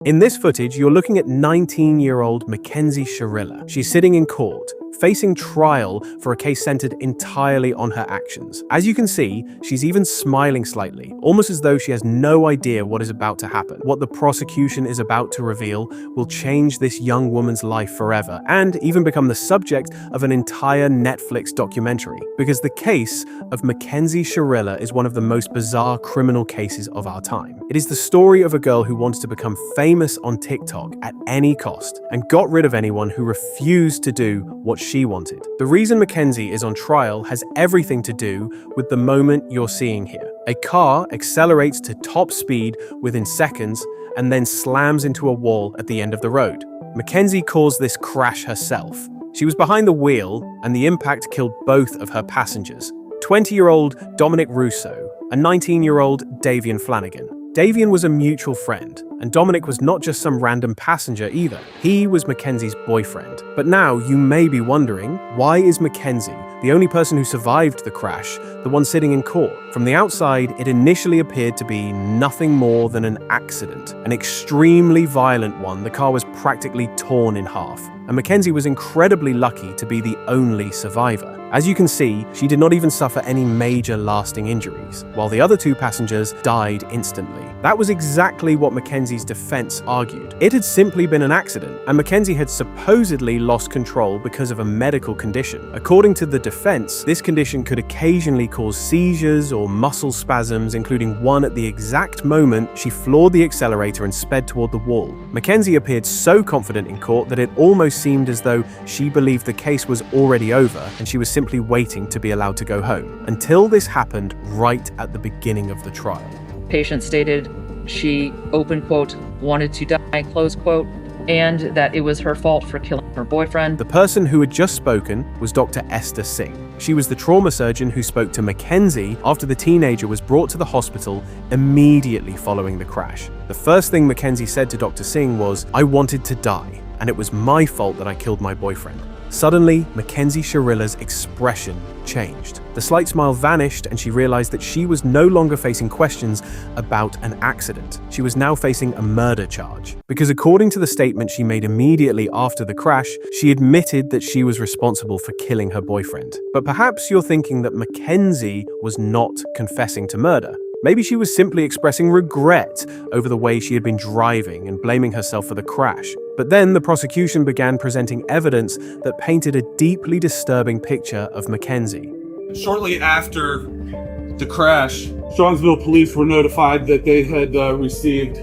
In this footage, you're looking at 19-year-old Mackenzie Shirilla. She's sitting in court, facing trial for a case centered entirely on her actions. As you can see, she's even smiling slightly, almost as though she has no idea what is about to happen. What the prosecution is about to reveal will change this young woman's life forever, and even become the subject of an entire Netflix documentary. Because the case of Mackenzie Shirilla is one of the most bizarre criminal cases of our time. It is the story of a girl who wanted to become famous on TikTok at any cost, and got rid of anyone who refused to do what she wanted. The reason Mackenzie is on trial has everything to do with the moment you're seeing here. A car accelerates to top speed within seconds and then slams into a wall at the end of the road. Mackenzie caused this crash herself. She was behind the wheel, and the impact killed both of her passengers, 20-year-old Dominic Russo and 19-year-old Davion Flanagan. Davion was a mutual friend, and Dominic was not just some random passenger either. He was Mackenzie's boyfriend. But now you may be wondering, why is Mackenzie, the only person who survived the crash, the one sitting in court? From the outside, it initially appeared to be nothing more than an accident, an extremely violent one. The car was practically torn in half, and Mackenzie was incredibly lucky to be the only survivor. As you can see, she did not even suffer any major lasting injuries, while the other two passengers died instantly. That was exactly what Mackenzie's defense argued. It had simply been an accident, and Mackenzie had supposedly lost control because of a medical condition. According to the defense, this condition could occasionally cause seizures or muscle spasms, including one at the exact moment she floored the accelerator and sped toward the wall. Mackenzie appeared so confident in court that it almost seemed as though she believed the case was already over and she was simply waiting to be allowed to go home. Until this happened right at the beginning of the trial. Patient stated she, open quote, wanted to die, close quote, and that it was her fault for killing her boyfriend. The person who had just spoken was Dr. Esther Singh. She was the trauma surgeon who spoke to Mackenzie after the teenager was brought to the hospital immediately following the crash. The first thing Mackenzie said to Dr. Singh was, "I wanted to die, and it was my fault that I killed my boyfriend." Suddenly, Mackenzie Shirilla's expression changed. The slight smile vanished, and she realized that she was no longer facing questions about an accident. She was now facing a murder charge. Because according to the statement she made immediately after the crash, she admitted that she was responsible for killing her boyfriend. But perhaps you're thinking that Mackenzie was not confessing to murder. Maybe she was simply expressing regret over the way she had been driving and blaming herself for the crash. But then the prosecution began presenting evidence that painted a deeply disturbing picture of Mackenzie. Shortly after the crash, Strongsville police were notified that they had received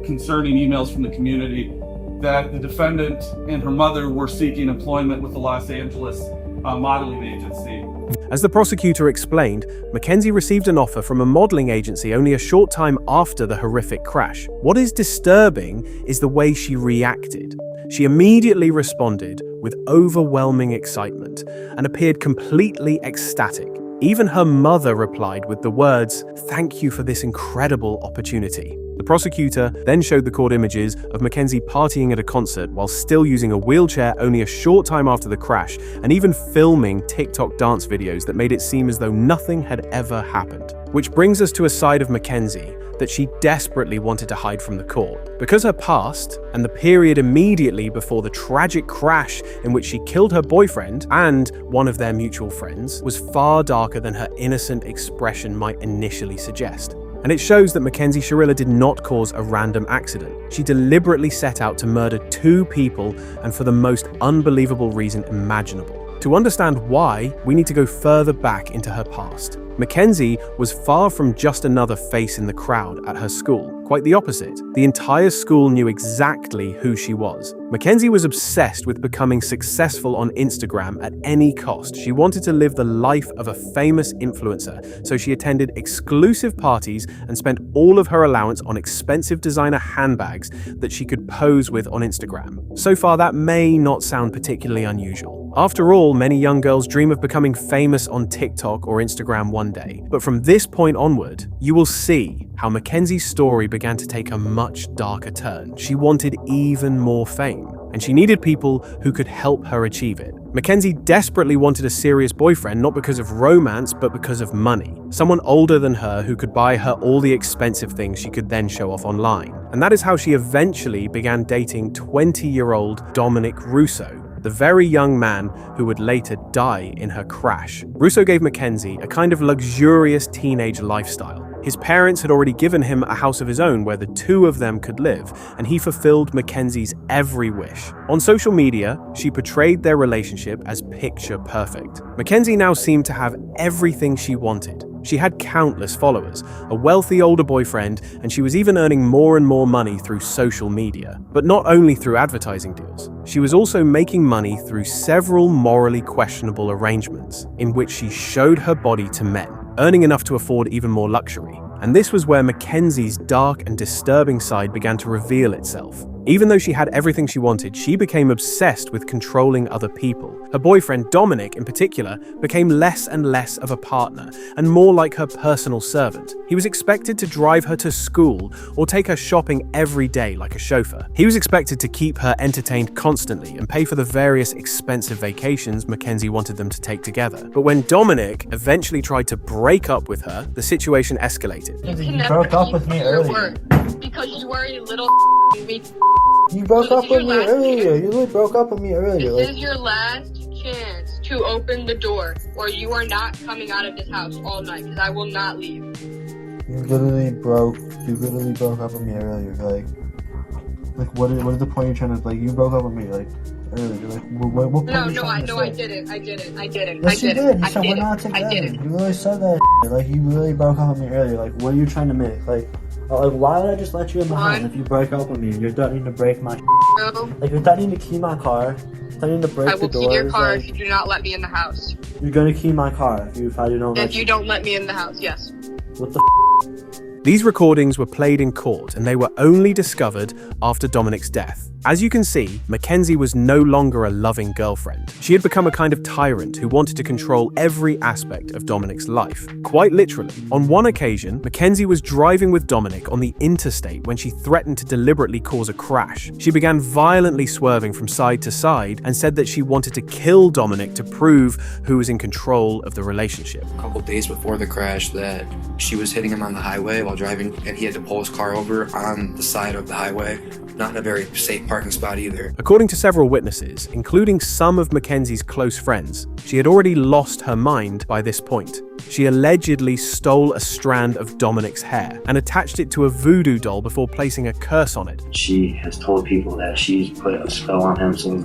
concerning emails from the community that the defendant and her mother were seeking employment with the Los Angeles modeling agency. As the prosecutor explained, Mackenzie received an offer from a modeling agency only a short time after the horrific crash. What is disturbing is the way she reacted. She immediately responded with overwhelming excitement and appeared completely ecstatic. Even her mother replied with the words, "Thank you for this incredible opportunity." The prosecutor then showed the court images of Mackenzie partying at a concert while still using a wheelchair only a short time after the crash, and even filming TikTok dance videos that made it seem as though nothing had ever happened. Which brings us to a side of Mackenzie that she desperately wanted to hide from the court. Because her past, and the period immediately before the tragic crash in which she killed her boyfriend and one of their mutual friends, was far darker than her innocent expression might initially suggest. And it shows that Mackenzie Shirilla did not cause a random accident. She deliberately set out to murder two people, and for the most unbelievable reason imaginable. To understand why, we need to go further back into her past. Mackenzie was far from just another face in the crowd at her school. Quite the opposite. The entire school knew exactly who she was. Mackenzie was obsessed with becoming successful on Instagram at any cost. She wanted to live the life of a famous influencer, so she attended exclusive parties and spent all of her allowance on expensive designer handbags that she could pose with on Instagram. So far, that may not sound particularly unusual. After all, many young girls dream of becoming famous on TikTok or Instagram one day. But from this point onward, you will see how Mackenzie's story began to take a much darker turn. She wanted even more fame, and she needed people who could help her achieve it. Mackenzie desperately wanted a serious boyfriend, not because of romance, but because of money. Someone older than her who could buy her all the expensive things she could then show off online. And that is how she eventually began dating 20-year-old Dominic Russo, the very young man who would later die in her crash. Russo gave Mackenzie a kind of luxurious teenage lifestyle. His parents had already given him a house of his own where the two of them could live, and he fulfilled Mackenzie's every wish. On social media, she portrayed their relationship as picture perfect. Mackenzie now seemed to have everything she wanted. She had countless followers, a wealthy older boyfriend, and she was even earning more and more money through social media. But not only through advertising deals, she was also making money through several morally questionable arrangements in which she showed her body to men, earning enough to afford even more luxury. And this was where Mackenzie's dark and disturbing side began to reveal itself. Even though she had everything she wanted, she became obsessed with controlling other people. Her boyfriend, Dominic in particular, became less and less of a partner and more like her personal servant. He was expected to drive her to school or take her shopping every day like a chauffeur. He was expected to keep her entertained constantly and pay for the various expensive vacations Mackenzie wanted them to take together. But when Dominic eventually tried to break up with her, the situation escalated. You broke up with me earlier. Because you are a little weak. You broke up with me earlier. You literally broke up with me earlier. This is your last chance to open the door, or you are not coming out of this house all night, because I will not leave. You literally broke up with me earlier. Like what is the point you're trying to, like, you broke up with me, like, earlier. Like, what point No, are you trying to say? I didn't. Yes, you did. You said we're not together. You literally said that. Like, you really broke up with me earlier. Like, what are you trying to make? Like, why would I just let you in my house if you break up with me and you're threatening to break my No. Like, you're threatening to key my car, threatening to break I the will doors. key your car like, if you do not let me in the house. you're gonna key my car if I don't let If you don't let me in the house, yes. What the These recordings were played in court and they were only discovered after Dominic's death. As you can see, Mackenzie was no longer a loving girlfriend. She had become a kind of tyrant who wanted to control every aspect of Dominic's life. Quite literally, on one occasion, Mackenzie was driving with Dominic on the interstate when she threatened to deliberately cause a crash. She began violently swerving from side to side and said that she wanted to kill Dominic to prove who was in control of the relationship. A couple days before the crash, that she was hitting him on the highway while driving, and he had to pull his car over on the side of the highway, not in a very safe parking spot either. According to several witnesses, including some of Mackenzie's close friends, she had already lost her mind by this point. She allegedly stole a strand of Dominic's hair and attached it to a voodoo doll before placing a curse on it. She has told people that she's put a spell on him so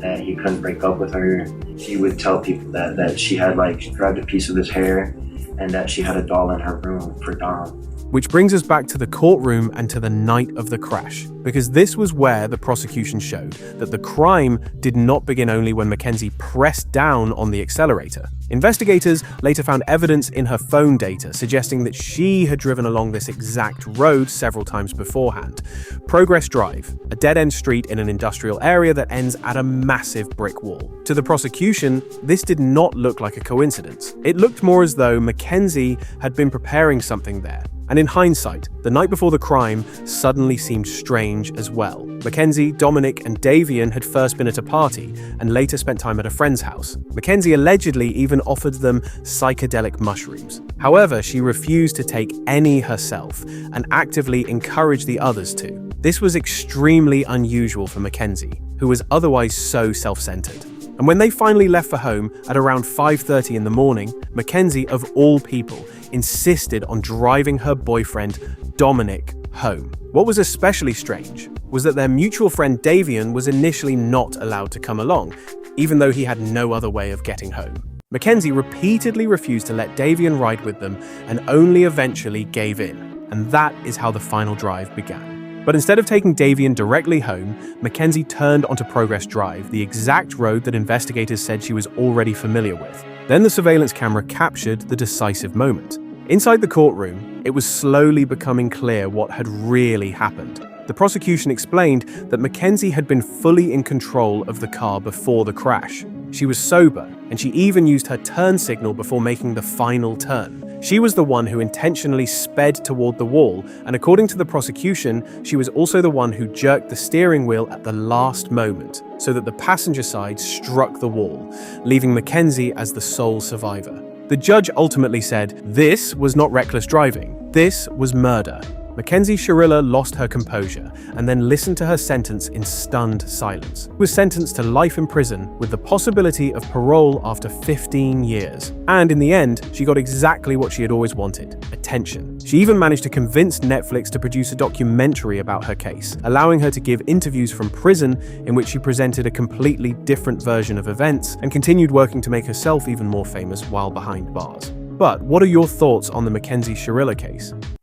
that he couldn't break up with her. She would tell people that she had, like, she grabbed a piece of his hair and that she had a doll in her room for Dom. Which brings us back to the courtroom and to the night of the crash, because this was where the prosecution showed that the crime did not begin only when Mackenzie pressed down on the accelerator. Investigators later found evidence in her phone data suggesting that she had driven along this exact road several times beforehand. Progress Drive, a dead-end street in an industrial area that ends at a massive brick wall. To the prosecution, this did not look like a coincidence. It looked more as though Mackenzie had been preparing something there. And in hindsight, the night before the crime suddenly seemed strange as well. Mackenzie, Dominic, and Davion had first been at a party and later spent time at a friend's house. Mackenzie allegedly even offered them psychedelic mushrooms. However, she refused to take any herself and actively encouraged the others to. This was extremely unusual for Mackenzie, who was otherwise so self-centered. And when they finally left for home at around 5:30 in the morning, Mackenzie, of all people, insisted on driving her boyfriend, Dominic, home. What was especially strange was that their mutual friend Davion was initially not allowed to come along, even though he had no other way of getting home. Mackenzie repeatedly refused to let Davion ride with them and only eventually gave in. And that is how the final drive began. But instead of taking Davion directly home, Mackenzie turned onto Progress Drive, the exact road that investigators said she was already familiar with. Then the surveillance camera captured the decisive moment. Inside the courtroom, it was slowly becoming clear what had really happened. The prosecution explained that Mackenzie had been fully in control of the car before the crash. She was sober, and she even used her turn signal before making the final turn. She was the one who intentionally sped toward the wall, and according to the prosecution, she was also the one who jerked the steering wheel at the last moment, so that the passenger side struck the wall, leaving Mackenzie as the sole survivor. The judge ultimately said, "This was not reckless driving. This was murder." Mackenzie Shirilla lost her composure and then listened to her sentence in stunned silence. She was sentenced to life in prison with the possibility of parole after 15 years. And in the end, she got exactly what she had always wanted: attention. She even managed to convince Netflix to produce a documentary about her case, allowing her to give interviews from prison in which she presented a completely different version of events and continued working to make herself even more famous while behind bars. But what are your thoughts on the Mackenzie Shirilla case?